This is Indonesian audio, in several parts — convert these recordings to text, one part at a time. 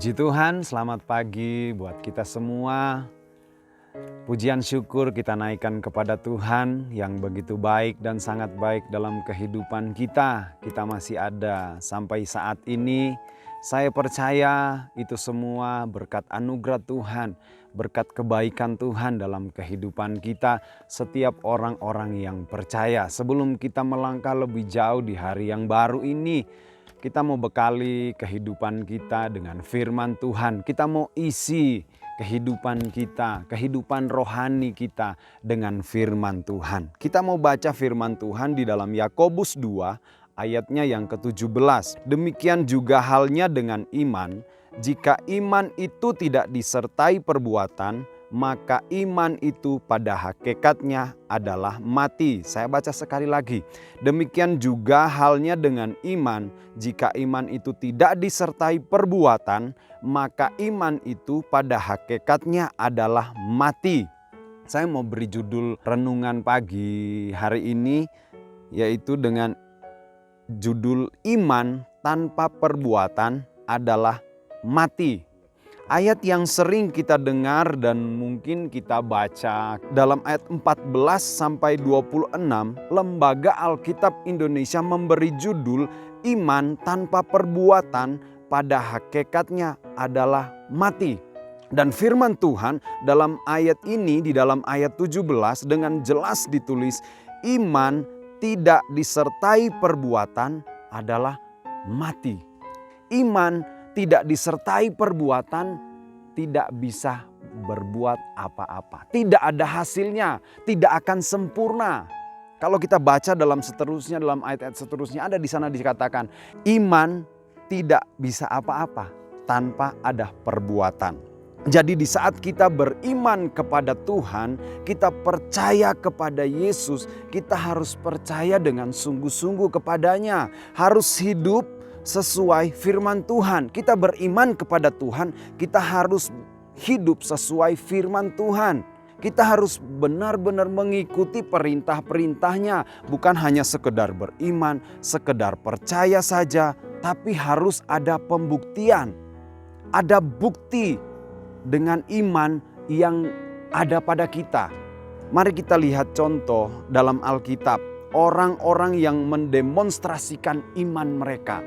Puji Tuhan, selamat pagi buat kita semua. Pujian syukur kita naikkan kepada Tuhan yang begitu baik dan sangat baik dalam kehidupan kita. Kita masih ada sampai saat ini. Saya percaya itu semua berkat anugerah Tuhan, berkat kebaikan Tuhan dalam kehidupan kita, setiap orang-orang yang percaya. Sebelum kita melangkah lebih jauh di hari yang baru ini, kita mau bekali kehidupan kita dengan firman Tuhan. Kita mau isi kehidupan kita, kehidupan rohani kita dengan firman Tuhan. Kita mau baca firman Tuhan di dalam Yakobus 2 ayatnya yang ke-17. Demikian juga halnya dengan iman. Jika iman itu tidak disertai perbuatan, maka iman itu pada hakikatnya adalah mati. Saya baca sekali lagi. Demikian juga halnya dengan iman. Jika iman itu tidak disertai perbuatan, maka iman itu pada hakikatnya adalah mati. Saya mau beri judul renungan pagi hari ini, yaitu dengan judul iman tanpa perbuatan adalah mati. Ayat yang sering kita dengar dan mungkin kita baca dalam ayat 14 sampai 26, Lembaga Alkitab Indonesia memberi judul iman tanpa perbuatan pada hakikatnya adalah mati. Dan firman Tuhan dalam ayat ini, di dalam ayat 17 dengan jelas ditulis, iman tidak disertai perbuatan adalah mati. Iman tidak disertai perbuatan, tidak bisa berbuat apa-apa. Tidak ada hasilnya, tidak akan sempurna. Kalau kita baca dalam seterusnya, dalam ayat-ayat seterusnya, ada di sana dikatakan, iman tidak bisa apa-apa tanpa ada perbuatan. Jadi di saat kita beriman kepada Tuhan, kita percaya kepada Yesus, kita harus percaya dengan sungguh-sungguh kepadanya. Harus hidup sesuai firman Tuhan. Kita beriman kepada Tuhan, kita harus hidup sesuai firman Tuhan. Kita harus benar-benar mengikuti perintah-perintahnya. Bukan hanya sekedar beriman, sekedar percaya saja, tapi harus ada pembuktian. Ada bukti dengan iman yang ada pada kita. Mari kita lihat contoh dalam Alkitab. Orang-orang yang mendemonstrasikan iman mereka.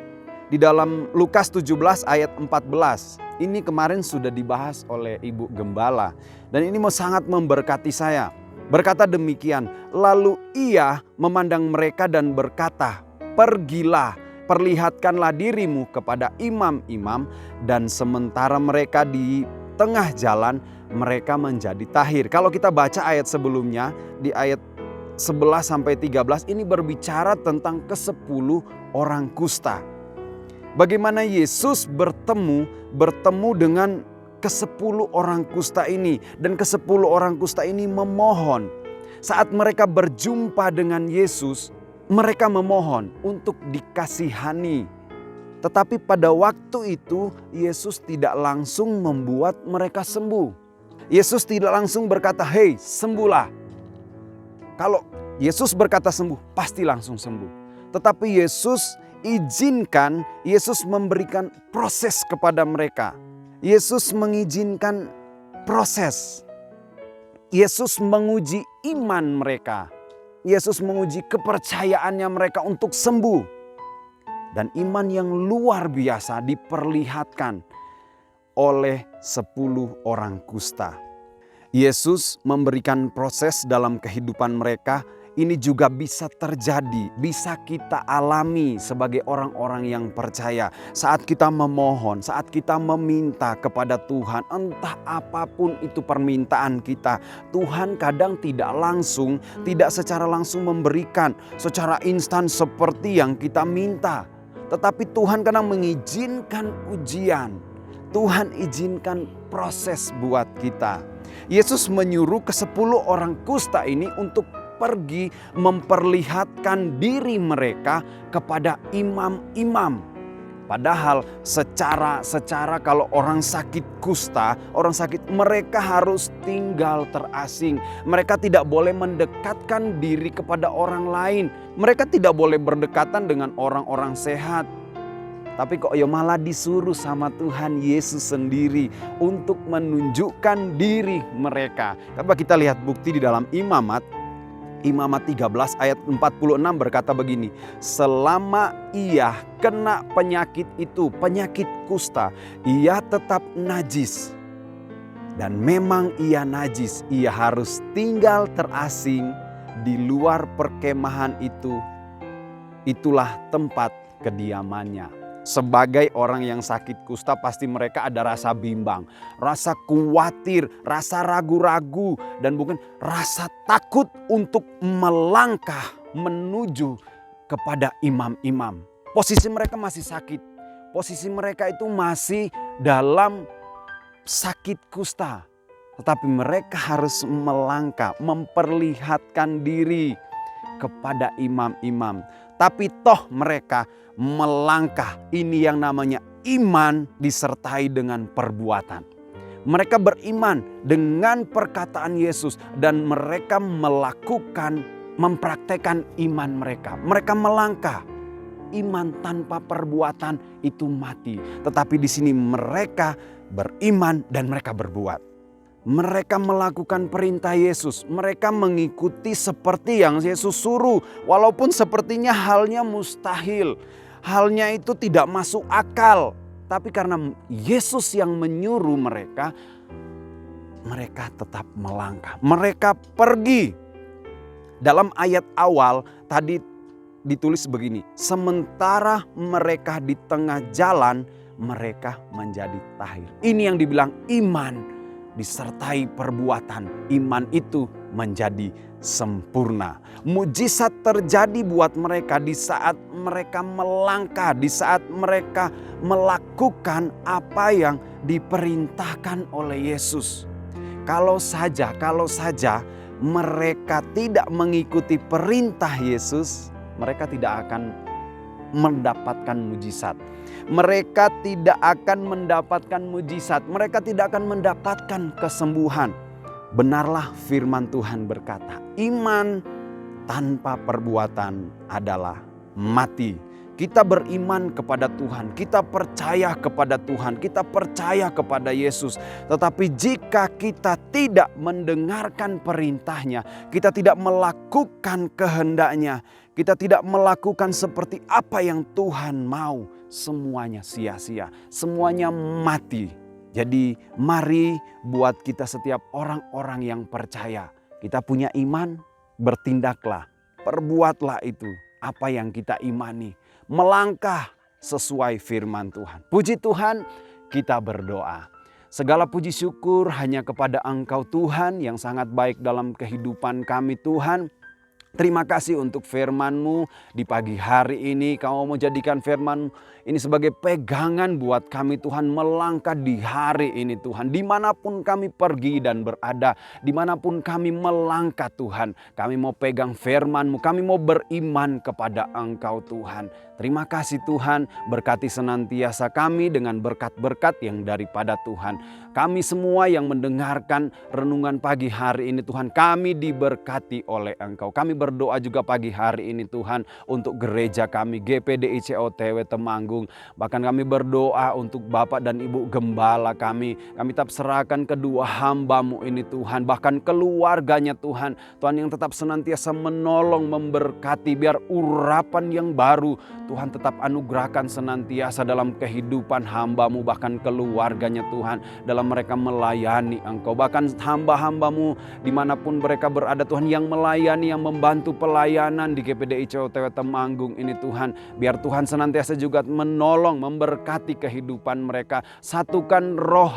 Di dalam Lukas 17 ayat 14. Ini kemarin sudah dibahas oleh Ibu Gembala. Dan ini sangat memberkati saya. Berkata demikian, lalu ia memandang mereka dan berkata, pergilah, perlihatkanlah dirimu kepada imam-imam. Dan sementara mereka di tengah jalan, mereka menjadi tahir. Kalau kita baca ayat sebelumnya, di ayat 11 sampai 13, ini berbicara tentang ke-10 orang kusta. Bagaimana Yesus bertemu dengan ke-10 orang kusta ini. Dan ke-10 orang kusta ini memohon. Saat mereka berjumpa dengan Yesus, mereka memohon untuk dikasihani. Tetapi pada waktu itu Yesus tidak langsung membuat mereka sembuh. Yesus tidak langsung berkata, hei sembuhlah. Kalau Yesus berkata sembuh, pasti langsung sembuh. Tetapi Yesus izinkan, Yesus memberikan proses kepada mereka. Yesus mengizinkan proses. Yesus menguji iman mereka. Yesus menguji kepercayaannya mereka untuk sembuh. Dan iman yang luar biasa diperlihatkan oleh 10 orang kusta. Yesus memberikan proses dalam kehidupan mereka. Ini juga bisa terjadi, bisa kita alami sebagai orang-orang yang percaya. Saat kita memohon, saat kita meminta kepada Tuhan, entah apapun itu permintaan kita, Tuhan kadang tidak secara langsung memberikan secara instan seperti yang kita minta. Tetapi Tuhan kadang mengizinkan ujian. Tuhan izinkan proses buat kita. Yesus menyuruh ke-10 orang kusta ini untuk pergi memperlihatkan diri mereka kepada imam-imam. Padahal secara kalau orang sakit kusta, orang sakit, mereka harus tinggal terasing. Mereka tidak boleh mendekatkan diri kepada orang lain. Mereka tidak boleh berdekatan dengan orang-orang sehat. Tapi kok ya malah disuruh sama Tuhan Yesus sendiri untuk menunjukkan diri mereka. Coba kita lihat bukti di dalam Imamat 13 ayat 46 berkata begini. Selama ia kena penyakit itu, penyakit kusta, ia tetap najis. Dan memang ia najis, ia harus tinggal terasing di luar perkemahan itu. Itulah tempat kediamannya. Sebagai orang yang sakit kusta pasti mereka ada rasa bimbang, rasa khawatir, rasa ragu-ragu, dan bukan rasa takut untuk melangkah menuju kepada imam-imam. Posisi mereka masih sakit, posisi mereka itu masih dalam sakit kusta. Tetapi mereka harus melangkah, memperlihatkan diri kepada imam-imam. Tapi toh mereka melangkah. Ini yang namanya iman disertai dengan perbuatan. Mereka beriman dengan perkataan Yesus dan mereka melakukan, mempraktekkan iman mereka. Mereka melangkah. Iman tanpa perbuatan itu mati. Tetapi di sini mereka beriman dan mereka berbuat. Mereka melakukan perintah Yesus. Mereka mengikuti seperti yang Yesus suruh. Walaupun sepertinya halnya mustahil. Halnya itu tidak masuk akal. Tapi karena Yesus yang menyuruh mereka, mereka tetap melangkah. Mereka pergi. Dalam ayat awal tadi ditulis begini. Sementara mereka di tengah jalan, mereka menjadi tahir. Ini yang dibilang iman disertai perbuatan. Iman itu menjadi sempurna. Mujizat terjadi buat mereka di saat mereka melangkah, di saat mereka melakukan apa yang diperintahkan oleh Yesus. Kalau saja mereka tidak mengikuti perintah Yesus, mereka tidak akan mendapatkan mujizat. Mereka tidak akan mendapatkan mujizat. Mereka tidak akan mendapatkan kesembuhan. Benarlah firman Tuhan berkata, iman tanpa perbuatan adalah mati. Kita beriman kepada Tuhan, kita percaya kepada Tuhan, kita percaya kepada Yesus. Tetapi jika kita tidak mendengarkan perintahnya, kita tidak melakukan kehendaknya, kita tidak melakukan seperti apa yang Tuhan mau, semuanya sia-sia, semuanya mati. Jadi mari buat kita setiap orang-orang yang percaya, kita punya iman, bertindaklah, perbuatlah itu apa yang kita imani. Melangkah sesuai firman Tuhan. Puji Tuhan, kita berdoa. Segala puji syukur hanya kepada Engkau Tuhan yang sangat baik dalam kehidupan kami Tuhan. Terima kasih untuk firman-Mu di pagi hari ini. Kau mau jadikan firman ini sebagai pegangan buat kami Tuhan melangkah di hari ini Tuhan. Dimanapun kami pergi dan berada, dimanapun kami melangkah Tuhan. Kami mau pegang firman-Mu, kami mau beriman kepada Engkau Tuhan. Terima kasih Tuhan, berkati senantiasa kami dengan berkat-berkat yang daripada Tuhan. Kami semua yang mendengarkan renungan pagi hari ini Tuhan, kami diberkati oleh Engkau. Kami berdoa juga pagi hari ini Tuhan untuk gereja kami GPDI COTW Temanggung. Bahkan kami berdoa untuk Bapak dan Ibu Gembala kami. Kami tetap serahkan kedua hamba-Mu ini Tuhan. Bahkan keluarganya Tuhan. Tuhan yang tetap senantiasa menolong, memberkati. Biar urapan yang baru Tuhan tetap anugerahkan senantiasa dalam kehidupan hamba-Mu. Bahkan keluarganya Tuhan. Dalam mereka melayani Engkau. Bahkan hamba-hamba-Mu dimanapun mereka berada Tuhan. Yang melayani, yang membantu pelayanan di GPDI COTW Temanggung ini Tuhan. Biar Tuhan senantiasa juga menolong, memberkati kehidupan mereka. Satukan roh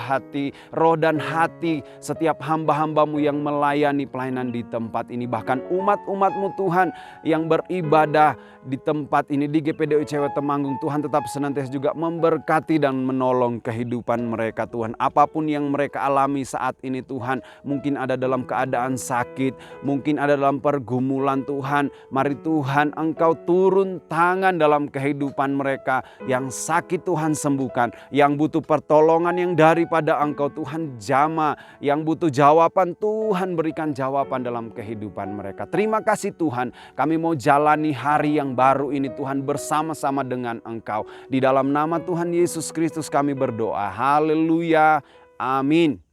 dan hati setiap hamba-hamba-Mu yang melayani pelayanan di tempat ini. Bahkan umat-umat-Mu Tuhan yang beribadah di tempat ini di GPDI COTW Temanggung. Tuhan tetap senantiasa juga memberkati dan menolong kehidupan mereka Tuhan. Apapun yang mereka alami saat ini Tuhan. Mungkin ada dalam keadaan sakit, mungkin ada dalam pergumulan Tuhan. Mari Tuhan Engkau turun tangan dalam kehidupan mereka. Yang sakit Tuhan sembuhkan, yang butuh pertolongan yang daripada Engkau Tuhan jamah, yang butuh jawaban Tuhan berikan jawaban dalam kehidupan mereka. Terima kasih Tuhan, kami mau jalani hari yang baru ini Tuhan bersama bersama-sama dengan Engkau. Di dalam nama Tuhan Yesus Kristus kami berdoa. Haleluya. Amin.